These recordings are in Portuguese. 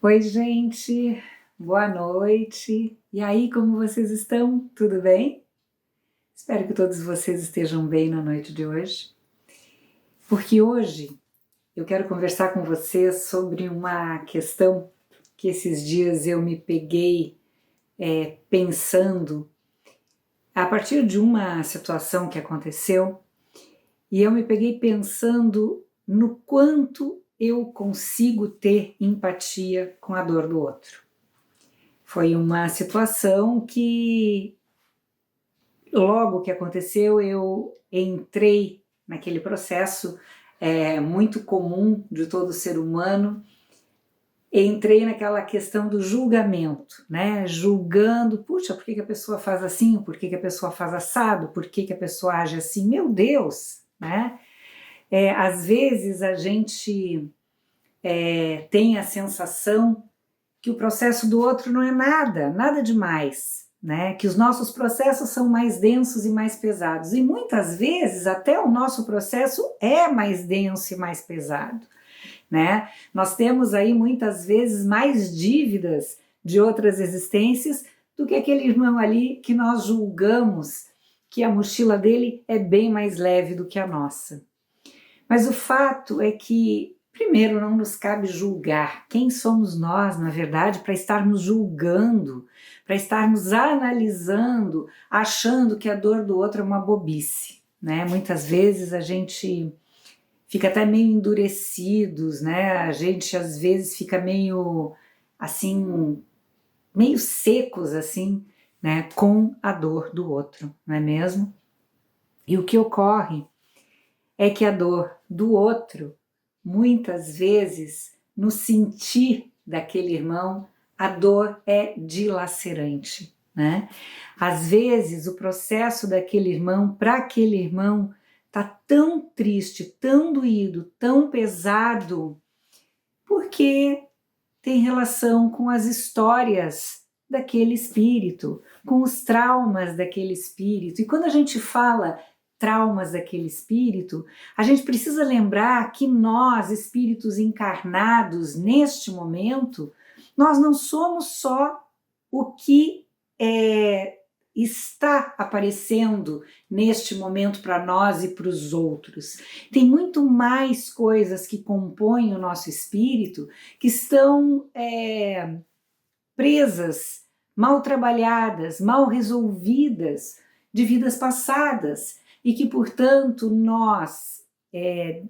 Oi, gente, boa noite. E aí, como vocês estão? Tudo bem? Espero que todos vocês estejam bem na noite de hoje, porque hoje eu quero conversar com vocês sobre uma questão que esses dias eu me peguei pensando a partir de uma situação que aconteceu, e eu me peguei pensando no quanto eu consigo ter empatia com a dor do outro. Foi uma situação que, logo que aconteceu, eu entrei naquele processo muito comum de todo ser humano. Entrei naquela questão do julgamento, né? Julgando, puxa, por que que a pessoa faz assim? Por que que a pessoa faz assado? Por que que a pessoa age assim? Meu Deus, né? Às vezes a gente tem a sensação que o processo do outro não é nada demais, né? Que os nossos processos são mais densos e mais pesados. E muitas vezes até o nosso processo é mais denso e mais pesado, né? Nós temos aí muitas vezes mais dívidas de outras existências do que aquele irmão ali que nós julgamos que a mochila dele é bem mais leve do que a nossa. Mas o fato é que, primeiro, não nos cabe julgar. Quem somos nós, na verdade, para estarmos julgando, para estarmos analisando, achando que a dor do outro é uma bobice, né? Muitas vezes a gente fica até meio endurecidos, né? A gente às vezes fica meio assim, meio secos assim, né? Com a dor do outro, não é mesmo? E o que ocorre é que a dor do outro, muitas vezes, no sentir daquele irmão, a dor é dilacerante, né? Às vezes, o processo daquele irmão, para aquele irmão, tá tão triste, tão doído, tão pesado, porque tem relação com as histórias daquele espírito, com os traumas daquele espírito. E quando a gente fala traumas daquele espírito, a gente precisa lembrar que nós, espíritos encarnados neste momento, nós não somos só o que está aparecendo neste momento para nós e para os outros. Tem muito mais coisas que compõem o nosso espírito que estão presas, mal trabalhadas, mal resolvidas de vidas passadas e que, portanto, nós,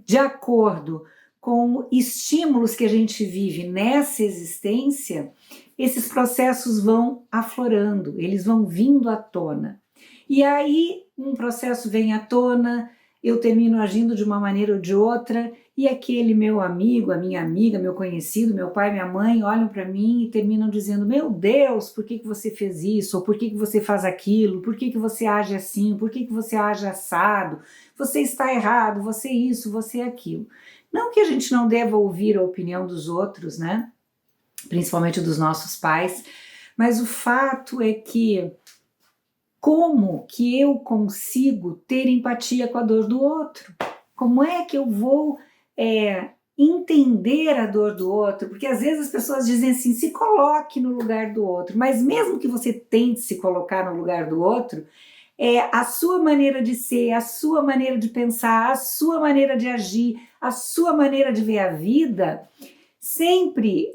de acordo com estímulos que a gente vive nessa existência, esses processos vão aflorando, eles vão vindo à tona. E aí um processo vem à tona, eu termino agindo de uma maneira ou de outra, e aquele meu amigo, a minha amiga, meu conhecido, meu pai, minha mãe, olham para mim e terminam dizendo: meu Deus, por que que você fez isso? Ou por que que você faz aquilo? Por que que você age assim? Por que que você age assado? Você está errado, você isso, você aquilo. Não que a gente não deva ouvir a opinião dos outros, né? Principalmente dos nossos pais, mas o fato é que como que eu consigo ter empatia com a dor do outro? Como é que eu vou entender a dor do outro? Porque às vezes as pessoas dizem assim, se coloque no lugar do outro, mas mesmo que você tente se colocar no lugar do outro, a sua maneira de ser, a sua maneira de pensar, a sua maneira de agir, a sua maneira de ver a vida, sempre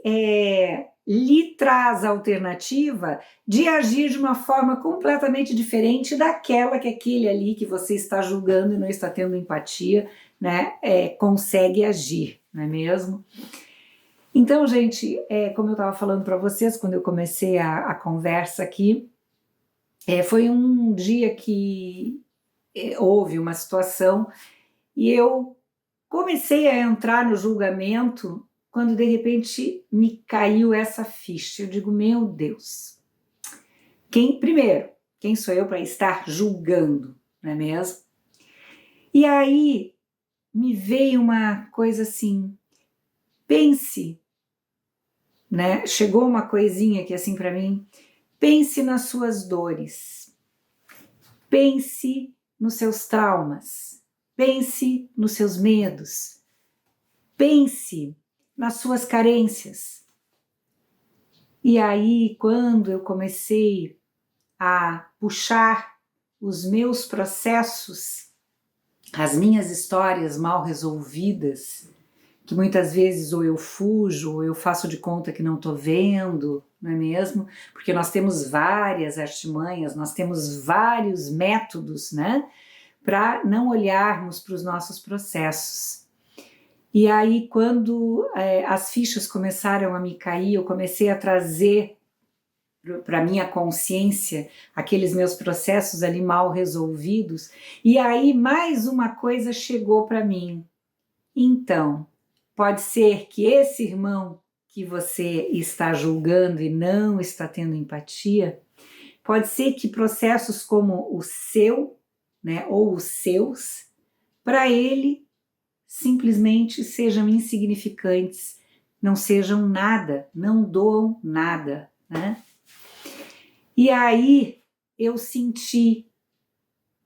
lhe traz a alternativa de agir de uma forma completamente diferente daquela que aquele ali que você está julgando e não está tendo empatia, né, consegue agir, não é mesmo? Então, gente, como eu estava falando para vocês quando eu comecei a conversa aqui, foi um dia que houve uma situação e eu comecei a entrar no julgamento quando de repente me caiu essa ficha. Eu digo, meu Deus, primeiro, quem sou eu para estar julgando, não é mesmo? E aí me veio uma coisa assim, pense, né? Chegou uma coisinha aqui assim para mim, pense nas suas dores, pense nos seus traumas, pense nos seus medos, pense nas suas carências. E aí, quando eu comecei a puxar os meus processos, as minhas histórias mal resolvidas, que muitas vezes ou eu fujo, ou eu faço de conta que não estou vendo, não é mesmo? Porque nós temos várias artimanhas, nós temos vários métodos, né? Para não olharmos para os nossos processos. E aí, quando as fichas começaram a me cair, eu comecei a trazer para a minha consciência aqueles meus processos ali mal resolvidos, e aí mais uma coisa chegou para mim. Então, pode ser que esse irmão que você está julgando e não está tendo empatia, pode ser que processos como o seu, né, ou os seus, para ele simplesmente sejam insignificantes, não sejam nada, não doam nada, né? E aí eu senti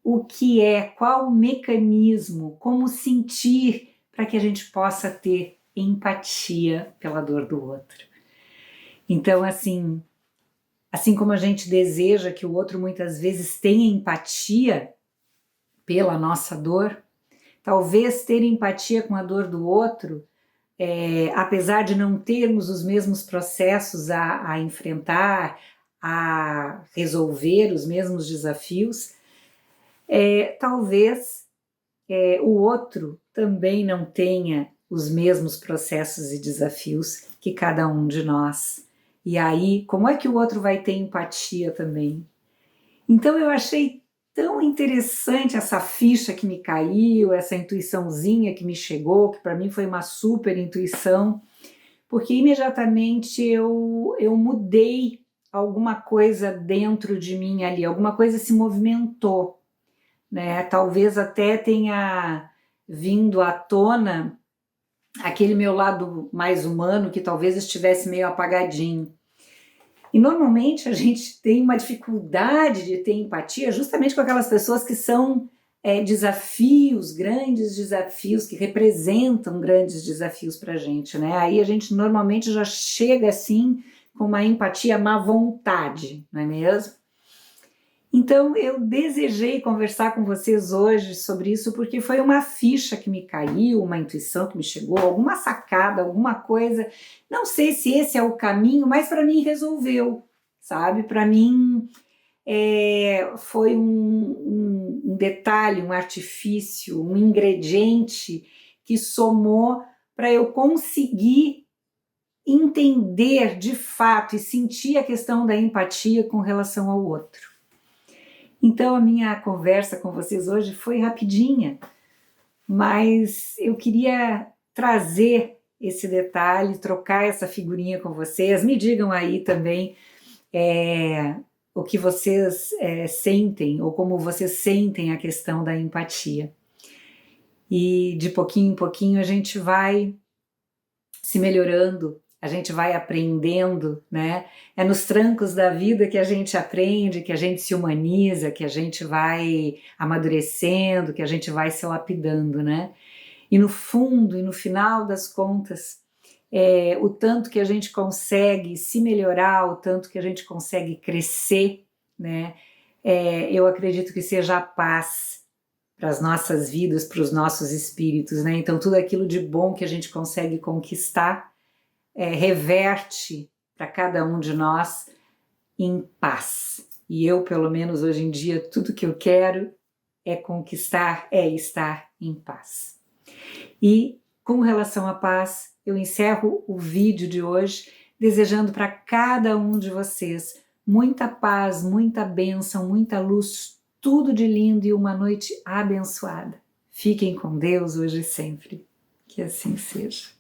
o que é, qual o mecanismo, como sentir para que a gente possa ter empatia pela dor do outro. Então, assim como a gente deseja que o outro muitas vezes tenha empatia pela nossa dor, talvez ter empatia com a dor do outro, apesar de não termos os mesmos processos a enfrentar, a resolver os mesmos desafios, talvez o outro também não tenha os mesmos processos e desafios que cada um de nós. E aí, como é que o outro vai ter empatia também? Então eu achei tão interessante essa ficha que me caiu, essa intuiçãozinha que me chegou, que para mim foi uma super intuição, porque imediatamente eu mudei alguma coisa dentro de mim ali, alguma coisa se movimentou, né? Talvez até tenha vindo à tona aquele meu lado mais humano que talvez estivesse meio apagadinho. E normalmente a gente tem uma dificuldade de ter empatia justamente com aquelas pessoas que são desafios, grandes desafios, que representam grandes desafios para a gente, né? Aí a gente normalmente já chega assim com uma empatia má vontade, não é mesmo? Então eu desejei conversar com vocês hoje sobre isso porque foi uma ficha que me caiu, uma intuição que me chegou, alguma sacada, alguma coisa. Não sei se esse é o caminho, mas para mim resolveu, sabe? Para mim foi um detalhe, um artifício, um ingrediente que somou para eu conseguir entender de fato e sentir a questão da empatia com relação ao outro. Então a minha conversa com vocês hoje foi rapidinha, mas eu queria trazer esse detalhe, trocar essa figurinha com vocês. Me digam aí também o que vocês sentem, ou como vocês sentem a questão da empatia. E de pouquinho em pouquinho a gente vai se melhorando, a gente vai aprendendo, né? É nos trancos da vida que a gente aprende, que a gente se humaniza, que a gente vai amadurecendo, que a gente vai se lapidando, né? E no fundo, e no final das contas, o tanto que a gente consegue se melhorar, o tanto que a gente consegue crescer, né? Eu acredito que seja a paz para as nossas vidas, para os nossos espíritos, né? Então tudo aquilo de bom que a gente consegue conquistar reverte para cada um de nós em paz. E eu, pelo menos hoje em dia, tudo que eu quero é conquistar, é estar em paz. E com relação à paz, eu encerro o vídeo de hoje desejando para cada um de vocês muita paz, muita bênção, muita luz, tudo de lindo e uma noite abençoada. Fiquem com Deus hoje e sempre. Que assim seja.